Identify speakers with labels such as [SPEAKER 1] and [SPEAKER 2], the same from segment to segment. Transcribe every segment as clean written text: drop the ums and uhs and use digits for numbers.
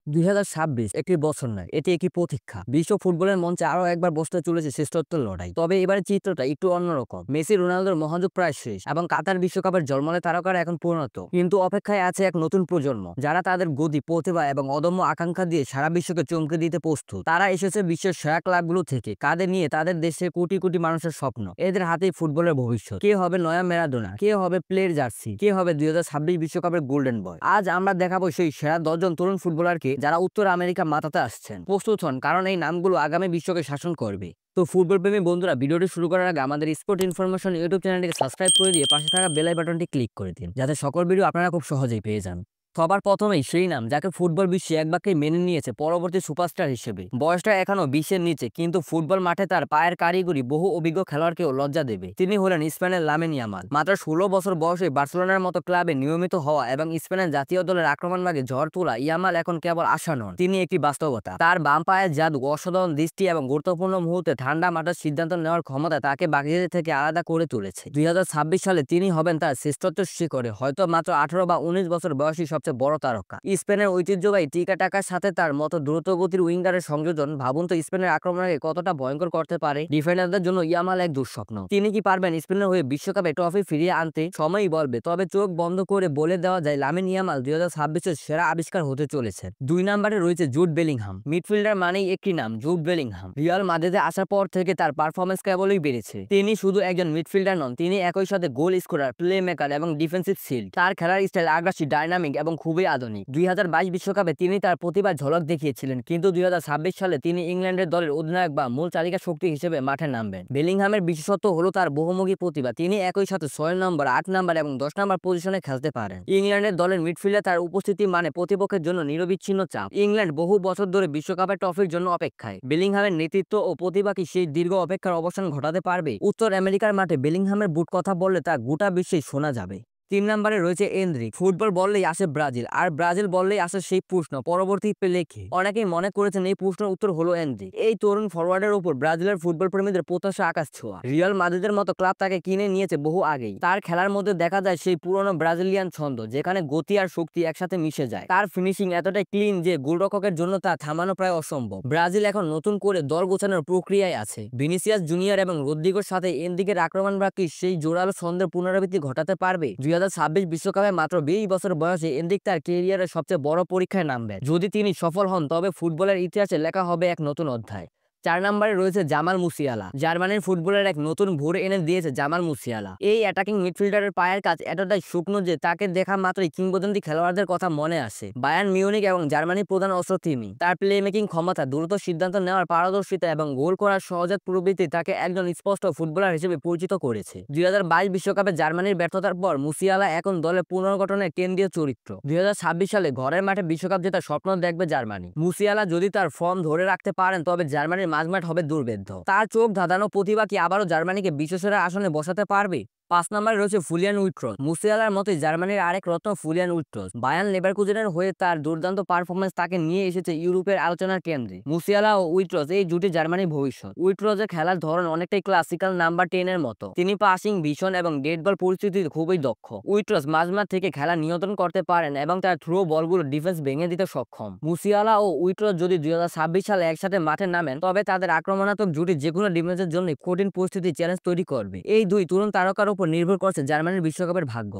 [SPEAKER 1] 2026 একটি বছর নয়, এটি একটি প্রতীক্ষা। বিশ্ব ফুটবলের মঞ্চে আরো একবার বসতে চলেছে শ্রেষ্ঠত্বের লড়াই। তবে এবারের চিত্রটা একটু অন্যরকম। মেসি রোনালদোর মহাযুগ প্রায় শেষ এবং কাতার বিশ্বকাপের জলমলে তারকারা এখন পরিণত। কিন্তু অপেক্ষায় আছে এক নতুন প্রজন্ম, যারা তাদের গতি, প্রতিভা এবং অদম্য আকাঙ্ক্ষা দিয়ে সারা বিশ্বকে চমকে দিতে প্রস্তুত। তারা এসেছে বিশ্বের সেরা ক্লাবগুলো থেকে, কাঁধে নিয়ে তাদের দেশের কোটি কোটি মানুষের স্বপ্ন। এদের হাতেই ফুটবলের ভবিষ্যৎ। কে হবে নয়া ম্যারাডোনা, কে হবে প্লের জার্সি, কে হবে 2026 বিশ্বকাপের গোল্ডেন বয়। আজ আমরা দেখাবো সেই সেরা 10 জন তরুণ ফুটবলারকে, যারা উত্তর আমেরিকা মাতাতে আসছেন। প্রস্তুত হন, কারণ এই নামগুলো আগামী বিশ্বকে শাসন করবে। তো ফুটবল প্রেমী বন্ধুরা, ভিডিওটি শুরু করার আগে আমাদের স্পোর্ট ইনফরমেশন ইউটিউব চ্যানেলটিকে সাবস্ক্রাইব করে দিয়ে পাশে থাকা বেল বাটনটি ক্লিক করে দিন, যাতে সকল ভিডিও আপনারা খুব সহজেই পেয়ে যান। সবার প্রথমেই সেই নাম যাকে ফুটবল বিশ্বে এক বাক্যে মেনে নিয়েছে পরবর্তী সুপারস্টার হিসেবে। বয়সটা এখনো 20-এর নিচে, কিন্তু ফুটবল মাঠে তার পায়ের কারিগরি বহু অভিজ্ঞ খেলোয়াড়কেও লজ্জা দেবে। তিনি হলেন স্পেনের লামিন ইয়ামাল। মাত্র 16 বছর বয়সে বার্সেলোনার মতো ক্লাবে নিয়মিত হওয়া এবং স্পেনের জাতীয় দলের আক্রমণভাগে ঝড় তোলা ইয়ামাল এখন কেবল আশা নন, তিনি একটি বাস্তবতা। তার বাম পায়ের জাদু, অসাধারণ দৃষ্টি এবং গুরুত্বপূর্ণ মুহূর্তে ঠান্ডা মাথার সিদ্ধান্ত নেওয়ার ক্ষমতা তাকে বাকিদের থেকে আলাদা করে তুলেছে। 2026 সালে তিনি হবেন তার শ্রেষ্ঠত্বের শিখরে, হয়তো মাত্র 18 বা 19 বছর বয়সী সবচেয়ে বড় তারকা। স্পেনের ঐতিহ্যবাহী টিকা টাকার সাথে তার মতো দ্রুতগতির উইঙ্গারের সংযোজন, ভাবুন তো স্পেনের আক্রমণকে কতটা ভয়ঙ্কর করতে পারে। ডিফেন্ডারদের জন্য ইয়ামাল এক দুঃস্বপ্ন। তিনি কি পারবেন স্পেনের হয়ে বিশ্বকাপে ট্রফি ফিরিয়ে আনতে? সময়ই বলবে। তবে চোখ বন্ধ করে বলে দেওয়া যায়, লামিন ইয়ামাল 2026-এর সেরা আবিষ্কার হতে চলেছে। 2 নম্বরে রয়েছে জুড বেলিংহাম। মিডফিল্ডার মানেই একটি নাম, জুড বেলিংহাম। রিয়াল মাদ্রিদে আসার পর থেকে তার পারফরম্যান্স কেবলই বেড়েছে। তিনি শুধু একজন মিডফিল্ডার নন, তিনি একই সাথে গোল স্কোরার, প্লে মেকার এবং ডিফেন্সিভ শিল্ড। তার খেলার স্টাইল আগ্রাসী, ডাইনামিক এবং খুবই আধুনিক। 2022 বিশ্বকাপে তিনি তার প্রতিভার ঝলক দেখিয়েছিলেন, কিন্তু 2026 সালে তিনি ইংল্যান্ডের দলের অধিনায়ক বা মূল চালিকা শক্তি হিসেবে মাঠে নামবেন। বেলিংহামের বিশেষত্ব হলো তার বহুমুখী প্রতিভা। তিনি একই সাথে 6 নম্বর, 8 নম্বর এবং 10 নম্বর পজিশনে খেলতে পারেন। ইংল্যান্ডের দলের মিডফিল্ডে তার উপস্থিতি মানে প্রতিপক্ষের জন্য নিরবিচ্ছিন্ন চাপ। ইংল্যান্ড বহু বছর ধরে বিশ্বকাপের ট্রফির জন্য অপেক্ষায়। বেলিংহামের নেতৃত্ব ও প্রতিভা কি সেই দীর্ঘ অপেক্ষার অবসান ঘটাতে পারবে? উত্তর আমেরিকার মাঠে বেলিংহামের বুট কথা বললে তা গোটা বিশ্বেই শোনা যাবে। 3 নম্বরে রয়েছে এনরিক। ফুটবল বললেই আসে ব্রাজিল, আর ব্রাজিল বললেই আসে সেই প্রশ্ন, পরবর্তী পেলেকে। অনেকেই মনে করেছেন এই প্রশ্নের উত্তর হলো এনরিক। এই তরুণ ফরওয়ার্ডের উপর ব্রাজিলের ফুটবল প্রেমীদের প্রত্যাশা আকাশ ছোঁয়া। রিয়াল মাদ্রিদের মতো ক্লাব তাকে কিনে নিয়েছে বহু আগেই। তার খেলার মধ্যে দেখা যায় সেই পুরনো ব্রাজিলিয়ান ছন্দ, যেখানে গতি আর শক্তি একসাথে মিশে যায়। তার ফিনিশিং এতটাই ক্লিন যে গোলরক্ষকের জন্য তা থামানো প্রায় অসম্ভব। ব্রাজিল এখন নতুন করে দল গোছানোর প্রক্রিয়ায় আছে। ভিনিসিয়াস জুনিয়র এবং রদ্রিগোর সাথে এনরিকের আক্রমণ বাকি সেই জোরালো ছন্দের পুনরাবৃত্তি ঘটাতে পারবে? 2026 বিশ্বকাপে মাত্র 20 বছর বয়সে এনরিক তার ক্যারিয়ারের সবচেয়ে বড় পরীক্ষায় নামবেন। যদি তিনি সফল হন, তবে ফুটবলের ইতিহাসে লেখা হবে এক নতুন অধ্যায়। 4 নম্বরে রয়েছে জামাল মুসিয়ালা। জার্মানির ফুটবলের এক নতুন ভোর এনে দিয়েছে জামাল মুসিয়ালা। এই অ্যাটাকিং মিডফিল্ডারের পায়ের কাজ এতটাই শুকনো যে তাকে দেখা মাত্রই কিংবদন্তি খেলোয়াড়দের কথা মনে আসে। বায়ার্ন মিউনিখ এবং জার্মানির প্রধান অস্ত্র তিনি। তার প্লে মেকিং ক্ষমতা, দ্রুত সিদ্ধান্ত নেওয়ার পারদর্শিতা এবং গোল করার সহজাত প্রবৃত্তি তাকে একজন স্পষ্ট ফুটবলার হিসেবে পরিচিত করেছে। 2022 বিশ্বকাপে জার্মানির ব্যর্থতার পর মুসিয়ালা এখন দলের পুনর্গঠনের কেন্দ্রীয় চরিত্র। 2026 সালে ঘরের মাঠে বিশ্বকাপ জেতার স্বপ্ন দেখবে জার্মানি। মুসিয়ালা যদি তার ফর্ম ধরে রাখতে পারেন, তবে জার্মানির মাঝমাঠ হবে দুর্ভেদ্য। তার চোখ ধাঁধানো প্রতিভা কি আবারও জার্মানিকে বিশ্বসেরা আসনে বসাতে পারবে? 5 নম্বরে রয়েছে ফুলিয়ান উইট্রস। মুসিয়ালার মতোই জার্মানির আরেক রত্ন ফুলিয়ান উইট্রস। বায়ার্ন লেভারকুজেনের হয়ে তার দুর্দান্ত পারফরম্যান্স তাকে নিয়ে এসেছে ইউরোপের আলোচনার কেন্দ্রে। মুসিয়ালা ও উইট্রস এই জুটি জার্মানির ভবিষ্যৎ। উইট্রসের খেলার ধরন অনেকটাই ক্লাসিক্যাল নাম্বার 10 এর মতো। তিনি পাসিং, ভিশন এবং ডেড বল পরিস্থিতিতে খুবই দক্ষ। উইট্রস মাঝমাঠ থেকে খেলা নিয়ন্ত্রণ করতে পারেন এবং তার থ্রো বলগুলো ডিফেন্স ভেঙে দিতে সক্ষম। মুসিয়ালা ও উইট্রস যদি 2026 সালে একসাথে মাঠে নামেন, তবে তাদের আক্রমণাত্মক জুটি যেকোনো ডিফেন্সের জন্য কঠিন পরিস্থিতি চ্যালেঞ্জ তৈরি করবে। এই দুই তরুণ তারকার উপর নির্ভর করছে জার্মানির বিশ্বকাপের ভাগ্য।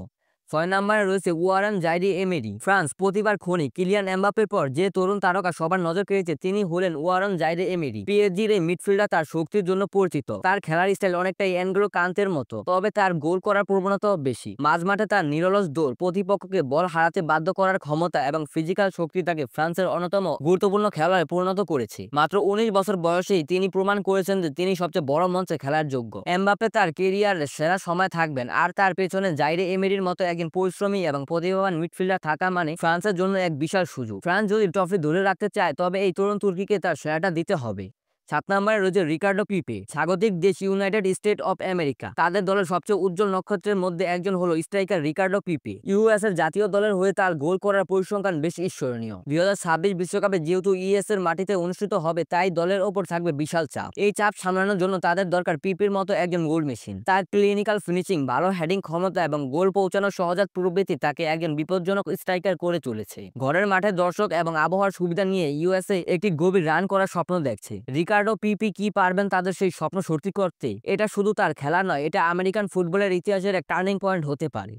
[SPEAKER 1] 6 নম্বরে রয়েছে ওয়ারান জাইরি এমেরি। ফ্রান্স প্রতিভার খনি কিলিয়ান এমবাপ্পের পর যে তরুণ তারকা সবার নজর কেড়েছে, তিনি হলেন ওয়ারান জাইরি এমেরি। পিএসজির এই মিডফিল্ডার তার শক্তির জন্য পরিচিত। তার খেলার স্টাইল অনেকটাই এনগোলো কান্তের মতো, তবে তার গোল করার প্রবণতাও বেশি। মাঝমাঠে তার নিরলস দৌড়, প্রতিপক্ষকে বল হারাতে বাধ্য করার ক্ষমতা এবং ফিজিক্যাল শক্তি তাকে ফ্রান্সের অন্যতম গুরুত্বপূর্ণ খেলোয়াড়ে পরিণত করেছে। মাত্র 19 বছর বয়সেই তিনি প্রমাণ করেছেন যে তিনি সবচেয়ে বড় মঞ্চে খেলার যোগ্য। এমবাপ্পে তার কেরিয়ারের সেরা সময় থাকবেন, আর তার পেছনে জাইরে এমেরির মতো একজন পরিশ্রমী এবং প্রতিভাবান মিডফিল্ডার থাকা মানে ফ্রান্সের জন্য এক বিশাল সুযোগ। ফ্রান্স যদি ট্রফি ধরে রাখতে চায়, তবে এই তরুণ তুর্কিকে তার সেরাটা দিতে হবে। 7 নম্বরে রয়েছে রিকার্ডো পিপে। স্বাগতিক দেশ ইউনাইটেড স্টেট অফ আমেরিকা, তাদের দলের সবচেয়ে উজ্জ্বল নক্ষত্রের মধ্যে একজন হলো স্ট্রাইকার রিকার্ডো পিপে। ইউএস এর জাতীয় দলের হয়ে তার গোল করার পরিসংখ্যান বেশ ঈশ্বরণীয়। 2026 বিশ্বকাপে যেহেতু ইউএস এর মাটিতে অনুষ্ঠিত হবে, তাই দলের ওপর থাকবে বিশাল চাপ। এই চাপ সামলানোর জন্য তাদের দরকার পিপির মতো একজন গোল মেশিন। তার ক্লিনিক্যাল ফিনিশিং, ভালো হেডিং ক্ষমতা এবং গোল পৌঁছানোর সহজাত প্রবৃত্তি তাকে একজন বিপজ্জনক স্ট্রাইকার করে তুলেছে। ঘরের মাঠে দর্শক এবং আবহাওয়ার সুবিধা নিয়ে ইউএসএ একটি গভীর রান করার স্বপ্ন দেখছে। রিকার্ডো পিপি কি পারবেন তাদের সেই স্বপ্ন সত্যি করতে? এটা শুধু তার খেলা নয়, এটা আমেরিকান ফুটবলের ইতিহাসের এক টার্নিং পয়েন্ট হতে পারে।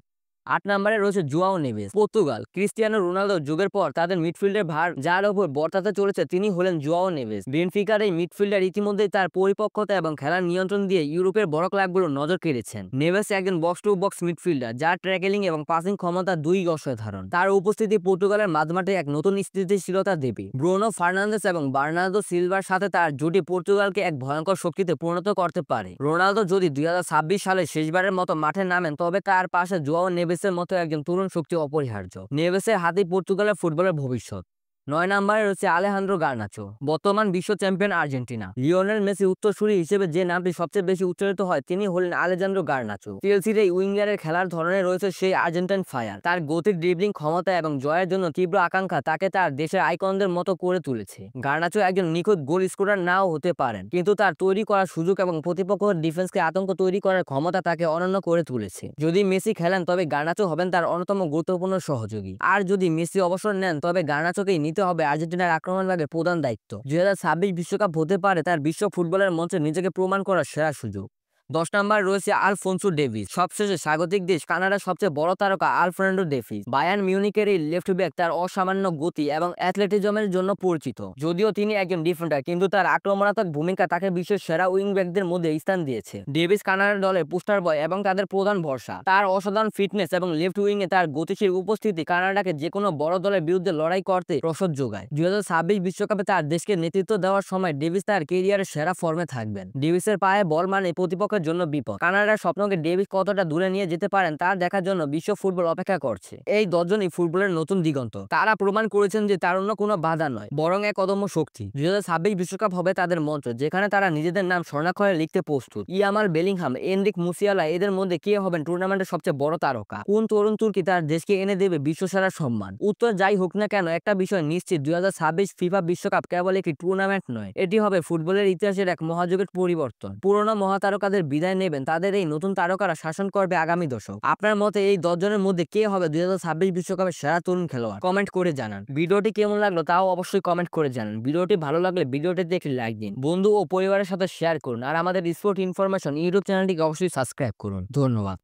[SPEAKER 1] 8 নম্বরে রয়েছে জুয়াও নেভেস। পর্তুগাল ক্রিস্টিয়ানো রোনালদোর যুগের পর তাদের মিডফিল্ডের ভার যার ওপর বর্তাতে চলেছে তিনি হলেন জুয়াও নেভেস। বেনফিকার এই মিডফিল্ডার ইতিমধ্যেই তার পরিপক্কতা এবং খেলার নিয়ন্ত্রণ দিয়ে ইউরোপের বড় ক্লাবগুলো নজর কেড়েছেন। নেভেস একজন বক্স টু বক্স মিডফিল্ডার যার ট্র্যাকেলিং এবং পাসিং ক্ষমতা দুই অসাধারণ। তার উপস্থিতি পর্তুগালের মাঝমাঠে এক নতুন স্থিতিশীলতা দেবে। ব্রুনো ফার্নান্দেস এবং বার্নার্দো সিলভার সাথে তার জুটি পর্তুগালকে এক ভয়ঙ্কর শক্তিতে পরিণত করতে পারে। রোনালদো যদি 2026 সালে শেষবারের মতো মাঠে নামেন, তবে তার পাশে জুয়াও নেভেসের মতো একজন তরুণ শক্তি অপরিহার্য। নেভেসের হাতেই পর্তুগালের ফুটবলের ভবিষ্যৎ। 9 নম্বরে রয়েছে আলেহান্দ্রো গার্নাচো। বর্তমান বিশ্ব চ্যাম্পিয়ন আর্জেন্টিনা। লিওনেল মেসি উত্তরসূরি হিসেবে যে নামটি সবচেয়ে বেশি উচ্চারিত হয় তিনি হলেন আলেজান্দ্রো গার্নাচো। চেলসির এই উইঙ্গারের খেলার ধরনে রয়েছে সেই আর্জেন্টাইন ফায়ার। তার গতির ড্রিবলিং ক্ষমতা এবং জয়ের জন্য তীব্র আকাঙ্ক্ষা তাকে তার দেশের আইকনদের মতো করে তুলেছে। গার্নাচো একজন নিখুঁত গোল স্কোরার নাও হতে পারেন, কিন্তু তার তৈরি করার সুযোগ এবং প্রতিপক্ষের ডিফেন্সকে আতঙ্ক তৈরি করার ক্ষমতা তাকে অনন্য করে তুলেছে। যদি মেসি খেলেন তবে গার্নাচো হবেন তার অন্যতম গুরুত্বপূর্ণ সহযোগী, আর যদি মেসি অবসর নেন তবে গার্নাচোকেই নিতে হবে আর্জেন্টিনার আক্রমণ ভাগের প্রধান দায়িত্ব। 2026 বিশ্বকাপ হতে পারে তার বিশ্ব ফুটবলের মঞ্চে নিজেকে প্রমাণ করার সেরা সুযোগ। 10 নম্বর রয়েছে আলফোনসো ডেভিস। সবশেষে স্বাগতিক দেশ কানাডার সবচেয়ে বড় তারকা আলফ্রেডো ডেভিস। বায়ার্ন মিউনিখের এই লেফট ব্যাক তার অসামান্য গতি এবং অ্যাথলেটিজমের জন্য পরিচিত। যদিও তিনি একজন ডিফেন্ডার, কিন্তু তার আক্রমণাত্মক ভূমিকা তাকে বিশ্বের সেরা উইং ব্যাকদের মধ্যে স্থান দিয়েছে। ডেভিস কানাডার দলের পোস্টার বয় এবং তাদের প্রধান ভরসা। তার অসাধারণ ফিটনেস এবং লেফট উইংয়ে তার গতিশীল উপস্থিতি কানাডাকে যে কোনো বড় দলের বিরুদ্ধে লড়াই করতে রসদ যোগায়। 2026 বিশ্বকাপে তার দেশকে নেতৃত্ব দেওয়ার সময় ডেভিস তার ক্যারিয়ারের সেরা ফর্মে থাকবেন। ডেভিসের পায়ে বল মানে প্রতিপক্ষ জন্য বিপদ। কানাডার স্বপ্নকে ডেভিস কতটা দূরে নিয়ে যেতে পারেন তা দেখার জন্য বিশ্ব ফুটবল অপেক্ষা করছে। এই 10 জনই ফুটবলের নতুন দিগন্ত। তারা প্রমাণ করেছেন যে তারুণ্য কোনো বাধা নয়, বরং এক অদম্য শক্তি। 2026 বিশ্বকাপ হবে তাদের মঞ্চ, যেখানে তারা নিজেদের নাম স্বর্ণাক্ষরে লিখতে প্রস্তুত। ইয়ামাল, বেলিংহাম, এনরিক, মুসিয়ালা, এদের মধ্যে কে হবেন টুর্নামেন্টের সবচেয়ে বড় তারকা? কোন তরুণ তুর্কি তার দেশকে এনে দেবে বিশ্বসেরার সম্মান? উত্তর যাই হোক না কেন, একটা বিষয় নিশ্চিত, 2026 ফিফা বিশ্বকাপ কেবল একটি টুর্নামেন্ট নয়, এটি হবে ফুটবলের ইতিহাসের এক মহাযুগের পরিবর্তন। পুরনো মহাতারকাদের বিদায় নেবেন তাদের এই নতুন তারকারা শাসন করবে আগামী দশক। আপনার মতে এই 10 জনের মধ্যে কে হবে 2026 বিশ্বকাপের সেরা তরুণ খেলোয়াড়? কমেন্ট করে জানান। ভিডিওটি কেমন লাগলো তাও অবশ্যই কমেন্ট করে জানান। ভিডিওটি ভালো লাগলে ভিডিওটিতে একটি লাইক দিন, বন্ধু ও পরিবারের সাথে শেয়ার করুন, আর আমাদের স্পোর্ট ইনফরমেশন ইউটিউব চ্যানেলটিকে অবশ্যই সাবস্ক্রাইব করুন। ধন্যবাদ।